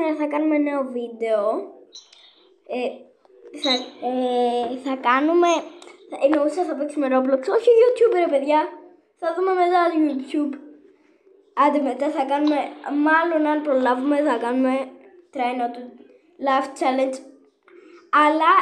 σήμερα θα κάνουμε νέο βίντεο. Θα κάνουμε... Εννοούσα θα παίξουμε Roblox, όχι YouTube ρε παιδιά. Θα δούμε μετά YouTube. Άντε μετά θα κάνουμε, μάλλον αν προλάβουμε θα κάνουμε Try Not to Laugh Challenge. Αλλά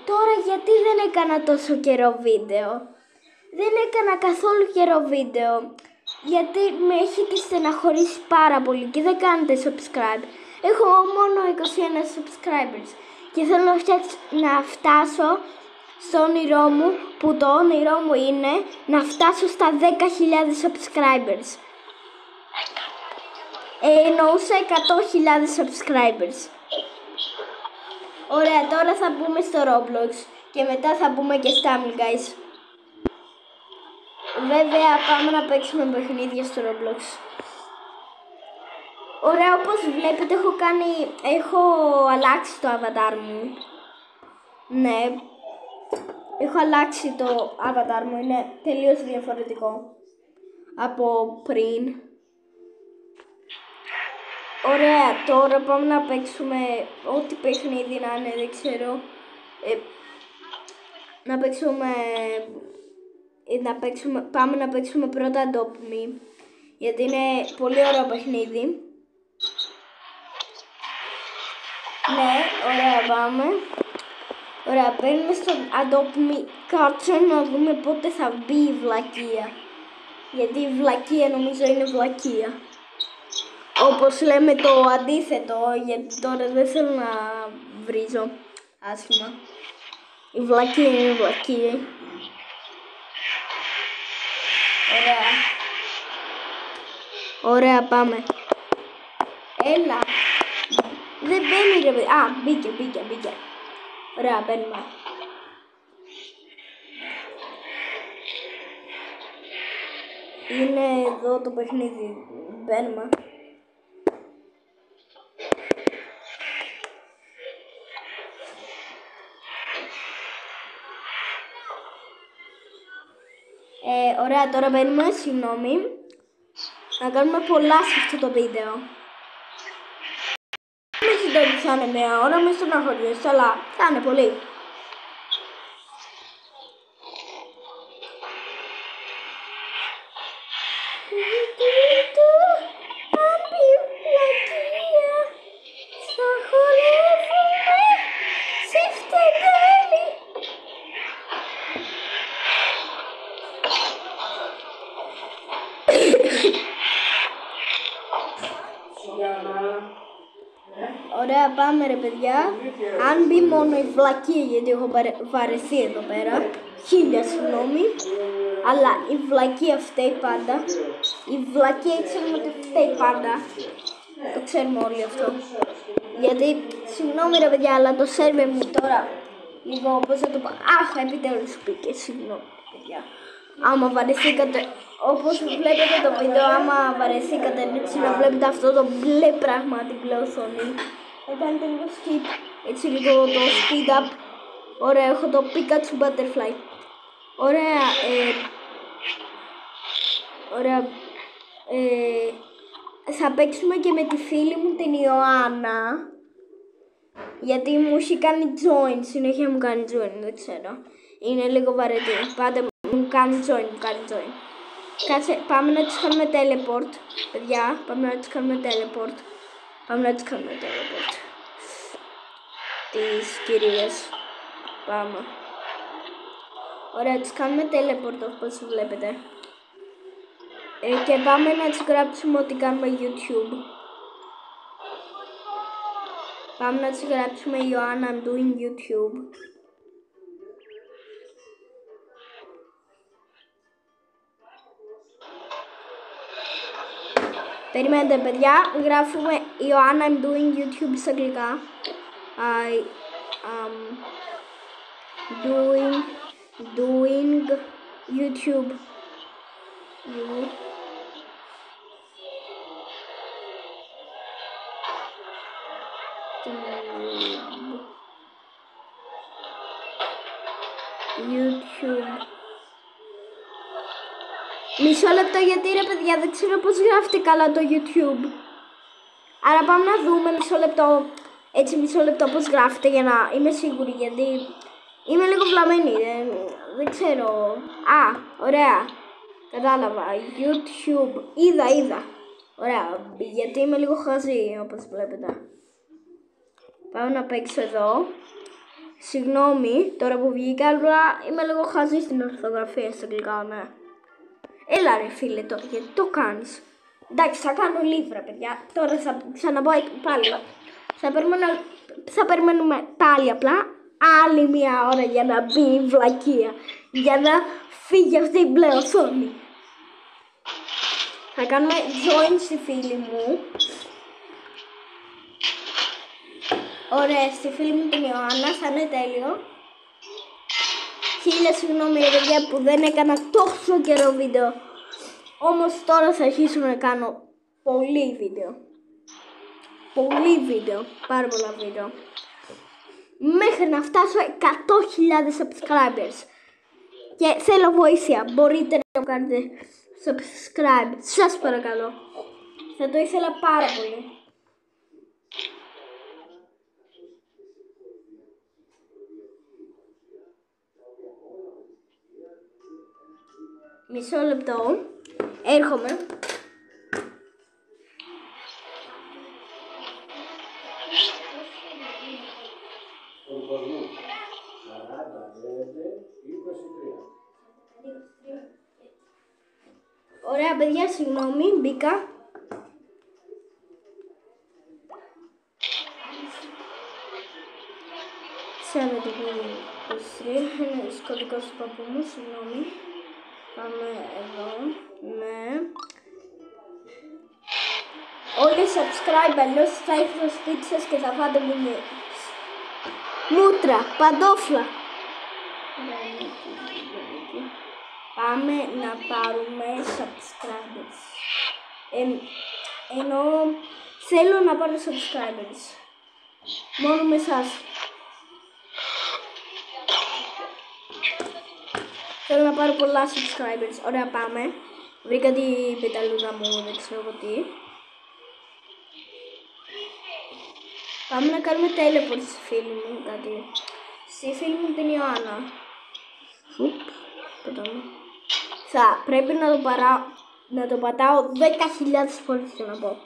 τώρα γιατί δεν έκανα τόσο καιρό βίντεο. Δεν έκανα καθόλου καιρό βίντεο. Γιατί με έχετε στεναχωρήσει πάρα πολύ και δεν κάνετε subscribe. Έχω μόνο 21 subscribers. Και θέλω να φτάσω στο όνειρό μου, που το όνειρό μου είναι να φτάσω στα 10.000 subscribers. Εννοούσα 100.000 subscribers. Ωραία, τώρα θα μπούμε στο Roblox και μετά θα μπούμε και στα Among Us. Βέβαια πάμε να παίξουμε παιχνίδια στο Roblox. Ωραία, όπως βλέπετε έχω αλλάξει το avatar μου. Ναι, έχω αλλάξει το avatar μου, είναι τελείως διαφορετικό από πριν. Ωραία, τώρα πάμε να παίξουμε ό,τι παιχνίδι να είναι, δεν ξέρω. Πάμε να παίξουμε πρώτα Adopt Me, γιατί είναι πολύ ωραίο παιχνίδι. Ναι, ωραία, πάμε. Ωραία, παίρνουμε στο Adopt Me. Κάτσε να δούμε πότε θα μπει η βλακεία. Γιατί η βλακεία νομίζω είναι βλακεία. Όπως λέμε το αντίθετο, γιατί τώρα δεν θέλω να βρίζω άσχημα. Η βλακεία είναι βλακεία. Ωραία. Ωραία, πάμε. Έλα. Δεν μπαίνει ρε παιδί. Α, μπήκε. Ωραία, μπαίνουμε. Είναι εδώ το παιχνίδι. Μπαίνουμε. Ωραία, τώρα μπαίνουμε, συγγνώμη. Να κάνουμε πολλά σε αυτό το βίντεο. Μην συντονίσεις θα είναι μία ώρα, μην στεναχωριέσαι, αλλά θα είναι πολύ. Ωραία, πάμε ρε παιδιά. Αν μπει μόνο η βλακεία, γιατί έχω βαρεθεί εδώ πέρα. 1000 συγγνώμη. Αλλά η βλακεία φταίει πάντα. Η βλακεία ξέρουμε ότι φταίει πάντα. Το ξέρουμε όλοι αυτό. Γιατί, συγγνώμη ρε παιδιά, αλλά το σερβερ μου τώρα λίγο, πώς θα το πω. Αχ, επιτέλους μπήκε, συγγνώμη παιδιά. Άμα βαρεθήκατε, όπως βλέπετε το βίντεο, άμα βαρεθήκατε έτσι να βλέπετε αυτό το μπλε πράγμα την μπλε οθόνη, θα κάνετε λίγο skip, έτσι λίγο το speed up. Ωραία, έχω το Pikachu Butterfly. Ωραία, θα παίξουμε και με τη φίλη μου την Ιωάννα, γιατί μου έχει κάνει join, συνέχεια μου κάνει join, δεν ξέρω. Είναι λίγο βαρετή, πάντα μου κάνει join, Κάτσε, πάμε να τους κάνουμε teleport, παιδιά, πάμε να τους κάνουμε teleport. Τις κυρίες, πάμε. Ωραία, τους κάνουμε teleport όπως βλέπετε. Και πάμε να τους γράψουμε ότι κάνουμε YouTube. Πάμε να τους γράψουμε Ιωάννα, I'm doing YouTube. Περιμένετε παιδιά, γράφουμε Ιωάννα, I'm doing YouTube στα αγγλικά. I am doing YouTube. YouTube. Μισό λεπτό, γιατί ρε παιδιά δεν ξέρω πώς γράφετε καλά το YouTube. Άρα πάμε να δούμε μισό λεπτό πώς γράφετε για να είμαι σίγουρη, γιατί είμαι λίγο βλαμμένη, δεν ξέρω. Ωραία, κατάλαβα, YouTube, είδα. Ωραία, γιατί είμαι λίγο χαζή όπως βλέπετε. Πάω να παίξω εδώ. Συγγνώμη, τώρα που βγήκα, αλλά είμαι λίγο χαζή στην ορθογραφία στα αγγλικά, ναι. Έλα ρε φίλε, γιατί το κάνεις. Εντάξει, θα κάνω λίβρα, παιδιά. Τώρα θα ξαναπάω πάλι. Θα περιμένουμε πάλι απλά άλλη μια ώρα για να μπει η βλακεία. Για να φύγει αυτή η μπλε οθόνη. Θα κάνουμε join στη φίλη μου. Ωραία, στη φίλη μου την Ιωάννα, θα είναι τέλειο. Χίλια συγγνώμη παιδιά που δεν έκανα τόσο καιρό βίντεο. Όμως τώρα θα αρχίσω να κάνω πολύ βίντεο, πάρα πολλά βίντεο. Μέχρι να φτάσω 100.000 subscribers. Και θέλω βοήθεια, μπορείτε να κάνετε subscribe, σας παρακαλώ. Θα το ήθελα πάρα πολύ. Μισό λεπτό, έρχομαι. Ωραία παιδιά, συγγνώμη, μπήκα. Ξέρετε το stream, είναι κωδικός του παππού μου, συγγνώμη. Πάμε εδώ, ναι. Όλοι subscribe, αλλιώς θα έρθω στο σπίτι σας και θα φάτε μούτρα, παντόφλα. Πάμε να πάρουμε subscribers. Ενώ θέλω να πάρω subscribers. Μόνο με εσάς. Θέλω να πάρω πολλά subscribers. Ωραία, πάμε. Βρήκα την πεταλούδα μου, δεν ξέρω εγώ τι. Πάμε να κάνουμε teleport στη φίλη μου, κάτι. Στη φίλη μου την Ιωάννα. Θα πρέπει να το πατάω 10.000 φορές για να πω.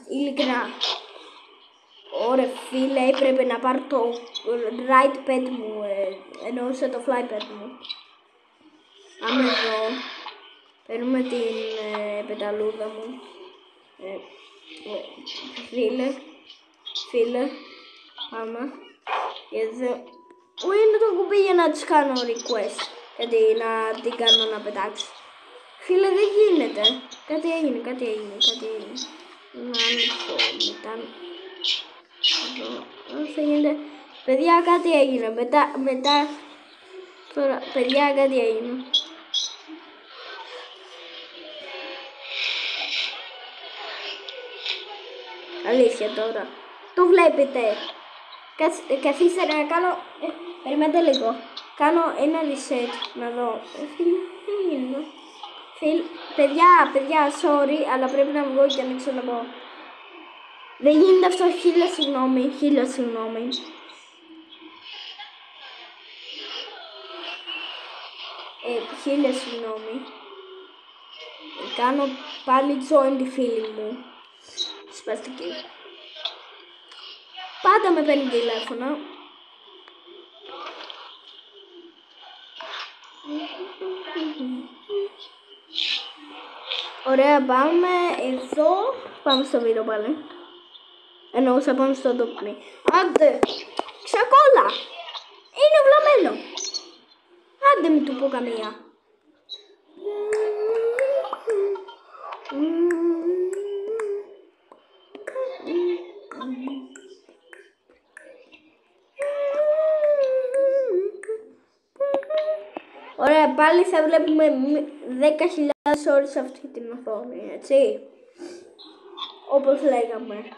Ειλικρινά. Ωραία φίλε, έπρεπε να πάρω το right pad μου, εννοούσα το fly pad μου. Πάμε εδώ, παίρνουμε την πεταλούδα μου. Φίλε, πάμε. Εδώ, πού είναι το κουμπί για να τους κάνω request, γιατί να την κάνω να πετάξει. Φίλε, δεν γίνεται. Κάτι έγινε. Να ανοίξω μετά. Θα γίνεται. Παιδιά, κάτι έγινε. Μετά. Τώρα, παιδιά, κάτι έγινε. Αλήθεια τώρα. Το βλέπετε. Καθίστε να κάνω. Περιμένετε λίγο. Κάνω ένα reset να δω. Παιδιά, sorry, αλλά πρέπει να βγω και να ξαναπώ. Δεν γίνεται αυτό, χίλια συγγνώμη. Χίλια συγγνώμη. Κάνω πάλι join τη φίλη μου. Σπαστική. Πάντα με παίρνει τηλέφωνα. Ωραία, πάμε εδώ. Πάμε στο βίντεο πάλι. Εννοούσα πάμε στο ντόπι. Άντε, ξακόλα. Είναι βλαμμένο. Άντε μην του πω καμία. Ωραία, πάλι θα βλέπουμε 10.000 ώρες αυτή την οθόνη, έτσι. Όπως λέγαμε.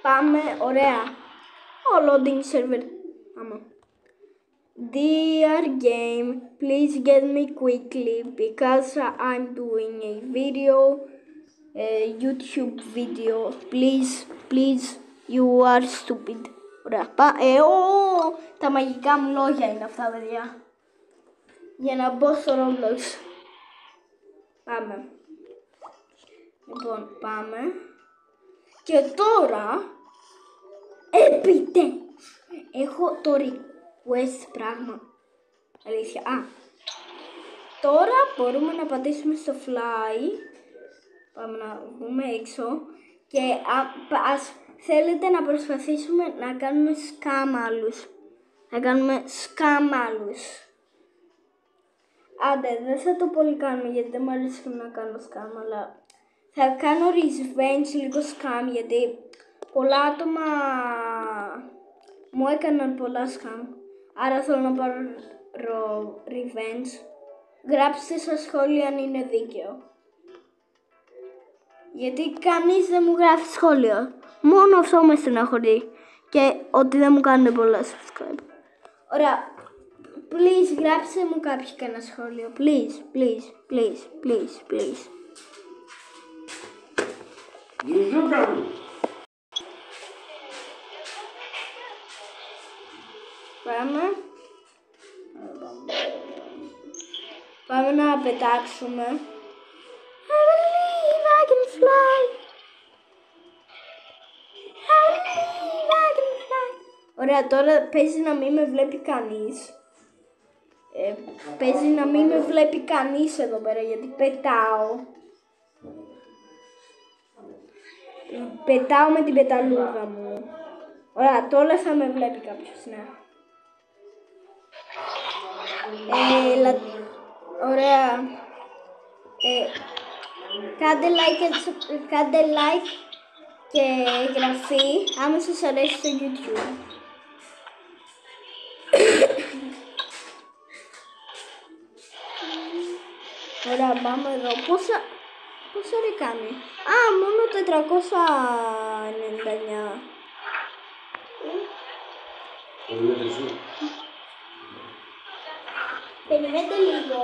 Πάμε, ωραία. Ο loading server. Άμα. Dear game, please get me quickly because I'm doing a YouTube video. Please, you are stupid. Ωραία, τα μαγικά μου λόγια είναι αυτά, παιδιά. Για να μπω στο Roblox. Πάμε. Λοιπόν, πάμε. Και τώρα, επιτέλους, έχω το request πράγμα. Αλήθεια. Τώρα μπορούμε να πατήσουμε στο fly. Πάμε να βγούμε έξω. Και ας θέλετε να προσπαθήσουμε να κάνουμε σκάμαλους. Να κάνουμε σκάμαλους. Άντε, δεν θα το πολύ κάνουμε γιατί δεν μου αρέσει να κάνω σκάμ, αλλά θα κάνω revenge λίγο σκάμ γιατί πολλά άτομα μου έκαναν πολλά σκάμ. Άρα θέλω να πάρω revenge. Γράψτε στα σχόλια αν είναι δίκαιο. Γιατί κανείς δεν μου γράφει σχόλιο. Μόνο αυτό με στεναχωρεί. Και ότι δεν μου κάνουν πολλά subscribe. Ωραία. Please, γράψτε μου κάποιοι κανένα σχόλιο. Please. Πάμε να πετάξουμε. I believe I can fly. Ωραία, τώρα παίζει να μην με βλέπει κανείς. Παίζει να μην με βλέπει κανείς εδώ πέρα γιατί πετάω. Πετάω με την πεταλούδα μου. Ωραία, τώρα θα με βλέπει κάποιος, ναι. Ωραία. Κάντε like και εγγραφή άμα σας αρέσει στο YouTube. Ωραία, πάμε εδώ. Πόσα ρε κάνει? Μόνο 499. Περιμένετε λίγο.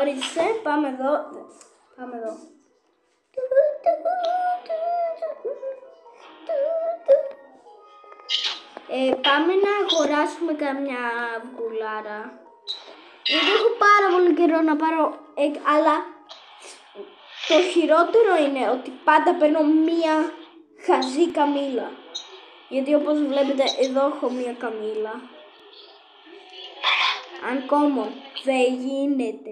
Ορίστε, πάμε εδώ. Πάμε να αγοράσουμε καμιά αυγουλάρα. Γιατί έχω πάρα πολύ καιρό να πάρω αλλά το χειρότερο είναι ότι πάντα παίρνω μία χαζή καμήλα. Γιατί όπως βλέπετε εδώ έχω μία καμήλα. Uncommon. Δεν γίνεται.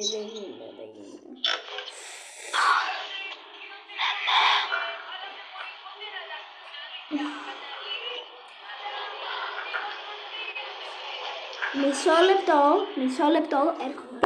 Μισό λεπτό, έρχομαι.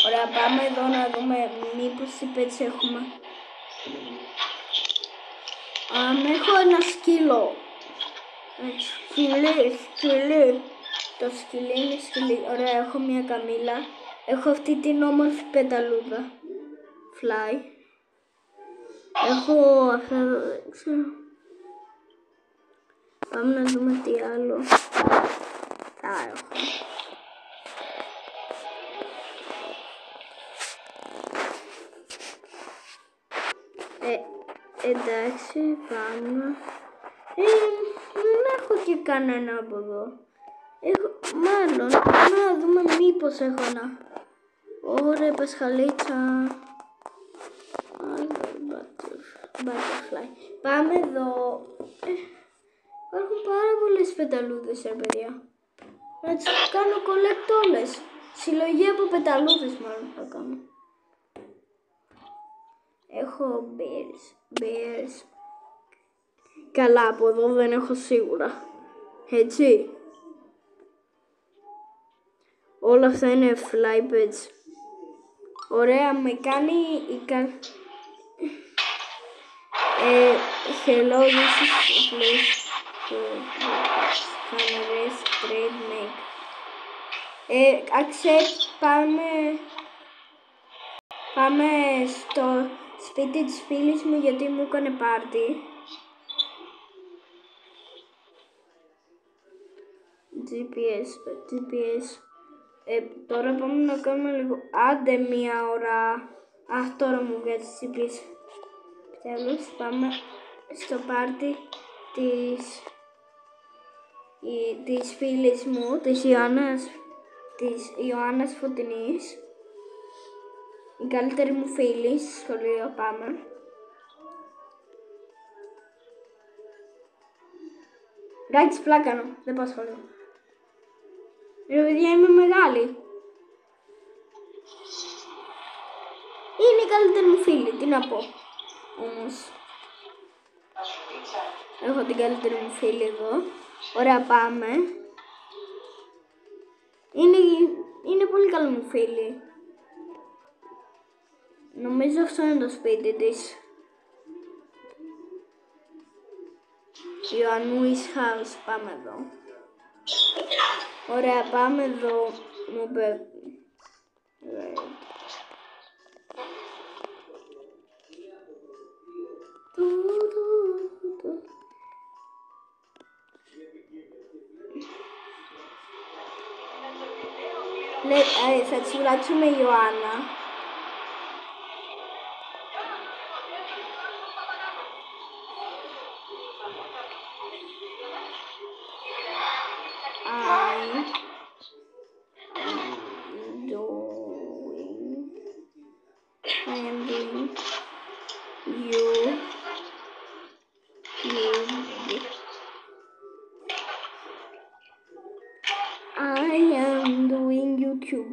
Ωραία, πάμε εδώ να δούμε μήπως τι pets έχουμε. Έχω ένα σκύλο. Σκυλί. Το σκυλί είναι σκυλί. Ωραία, έχω μια καμήλα. Έχω αυτή την όμορφη πεταλούδα. Fly. Έχω αυτά εδώ, δεν ξέρω. Πάμε να δούμε τι άλλο. Έχω. Εντάξει, πάμε. Δεν έχω και κανένα από εδώ. Μάλλον, να δούμε μήπως έχω ένα. Ωραία, πασχαλίτσα. Butterfly. Πάμε εδώ. Υπάρχουν πάρα πολλές πεταλούδες, παιδιά. Να τις κάνω collect όλες. Συλλογή από πεταλούδες μάλλον θα κάνω. Έχω bears. Καλά, από εδώ δεν έχω σίγουρα. Έτσι. Όλα αυτά είναι flybeds. Ωραία, με κάνει hello, this is a place to cameras trade make. Accept, πάμε στο σπίτι της φίλης μου γιατί μου έκανε πάρτι. GPS. Τώρα πάμε να κάνουμε λίγο, άντε μία ώρα. Τώρα μου βγάζει GPS. Τέλος, πάμε στο πάρτι της φίλης μου, της Ιωάννας Φωτεινής. Η καλύτερη μου φίλη, στο σχολείο πάμε. Ράιτς πλάκανο, δεν πάω σχολείο. Ρε παιδιά, είμαι μεγάλη. Είναι η καλύτερη μου φίλη, τι να πω. Όμως, έχω την καλύτερη μου φίλη εδώ. Ωραία, πάμε. Είναι πολύ καλή μου φίλη. Νομίζω αυτό είναι το σπίτι της. Ιωαννούης House, πάμε εδώ. Ωραία, πάμε εδώ. Θα της βουλάξουμε Ιωάννα. I am doing YouTube. I am doing YouTube.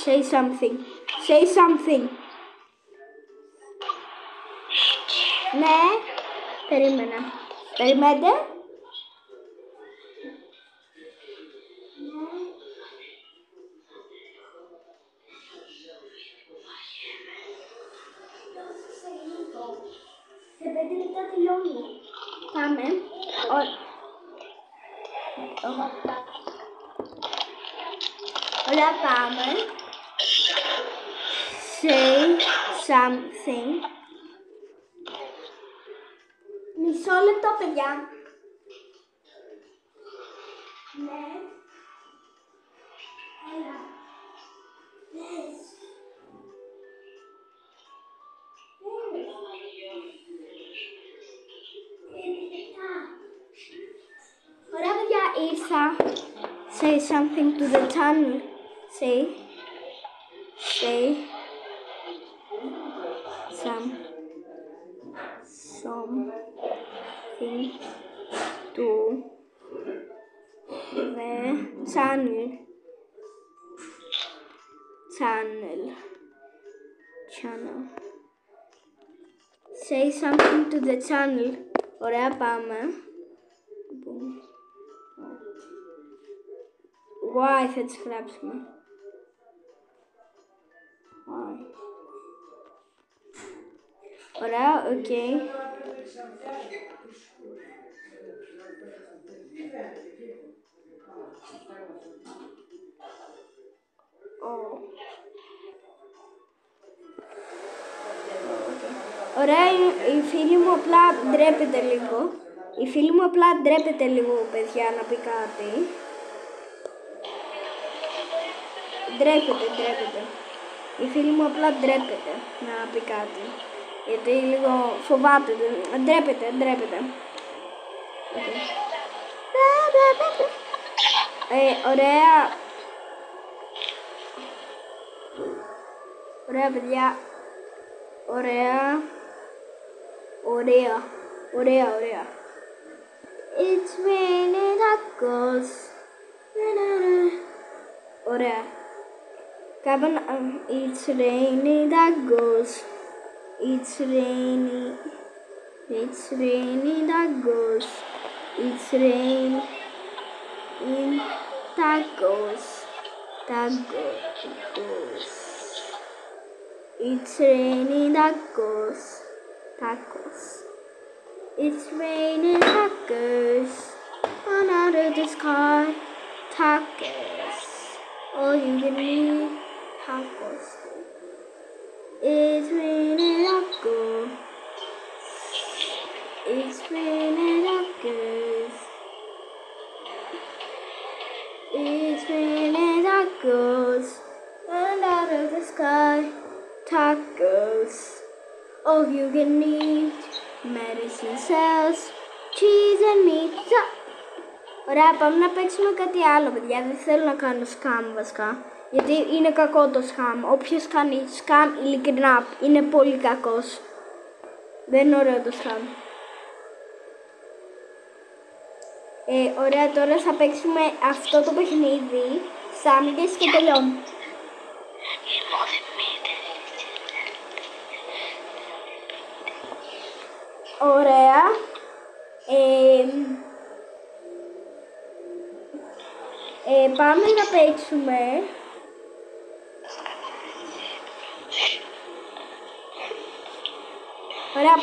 Say something. Say something. Ναι. Περιμένετε. Σε 5 λεπτά τελειώνει. Πάμε. Ωραία, πάμε. Say something. Μισό λεπτό, παιδιά. Ναι. Έλα. Yes. Ωραία, παιδιά, ήρθα. Say something to the channel. Say something to the channel. Say something to the channel. Ωραία, πάμε. Why θα τις γράψουμε. Why. Ωραία, οκ. Ωραία, η φίλη μου απλά ντρέπεται λίγο. Παιδιά, να πει κάτι. Ντρέπεται. Η φίλη μου απλά ντρέπεται να πει κάτι. Γιατί λίγο φοβάται. Ντρέπεται. Okay. Ωραία. Ωραία, παιδιά. Ωραία. It's raining tacos. Ωραία. It's raining tacos. It's raining It's raining tacos. It's raining tacos. Tacos. It's raining tacos. Tacos. It's raining tacos. On out of the sky. Tacos. All you can eat. Tacos. It's raining tacos. It's raining tacos. It's raining tacos. And out of the sky, tacos. All you can eat, medicine cells, cheese and meat. Ωραία, πάμε να παίξουμε κάτι άλλο, παιδιά. Δεν θέλω να κάνω σκάμ βασικά. Γιατί είναι κακό το σκάμ. Όποιος κάνει σκάμ, ειλικρινά, είναι πολύ κακός. Δεν είναι ωραίο το σκάμ. Ωραία, τώρα θα παίξουμε αυτό το παιχνίδι σάμικες και τελειώνει. Ωραία. Πάμε να παίξουμε. Ωραία,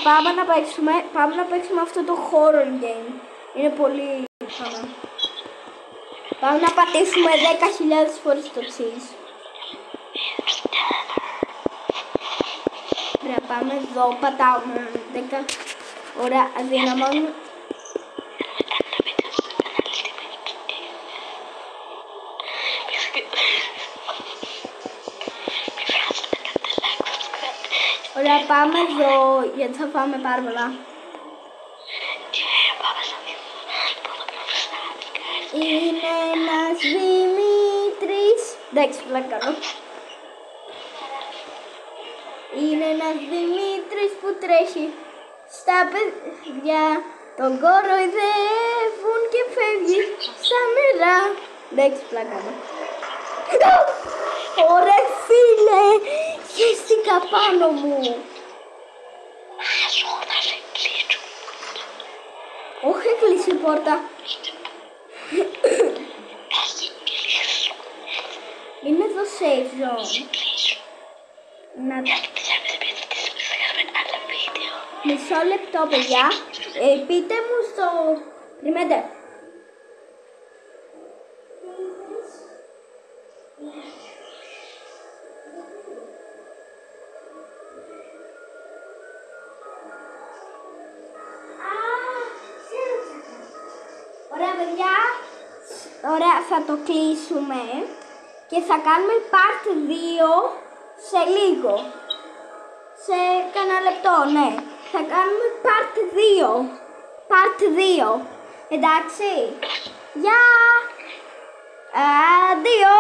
πάμε να παίξουμε αυτό το horror game. Είναι πολύ φανά. Πάμε να πατήσουμε 10.000 φορές το cheese. Ωραία, πάμε εδώ, πατάμε 10. Ωραία, αδυναμώνουμε. Ωραία, πάμε εδώ, γιατί θα φάμε πάρα πολλά. Είναι ένας Δημήτρης. Εντάξει, πλάκα κάνω. Είναι ένας Δημήτρης που τρέχει στα παιδιά. Τον κοροϊδεύουν και φεύγει στα νερά. Εντάξει, πλάκα κάνω. Ωραία, φίλε, χαίστηκα πάνω μου. Θα σε κλείσω. Όχι, κλείσει η πόρτα. Είναι εδώ safe zone. Να... Μισό λεπτό, παιδιά. Πείτε μου στο... Περιμένετε. Ωραία, παιδιά. Ωραία, θα το κλείσουμε και θα κάνουμε part 2 σε λίγο. Σε κανένα λεπτό, ναι. Θα κάνουμε part 2. Part 2. Εντάξει. Γεια. Αντίο.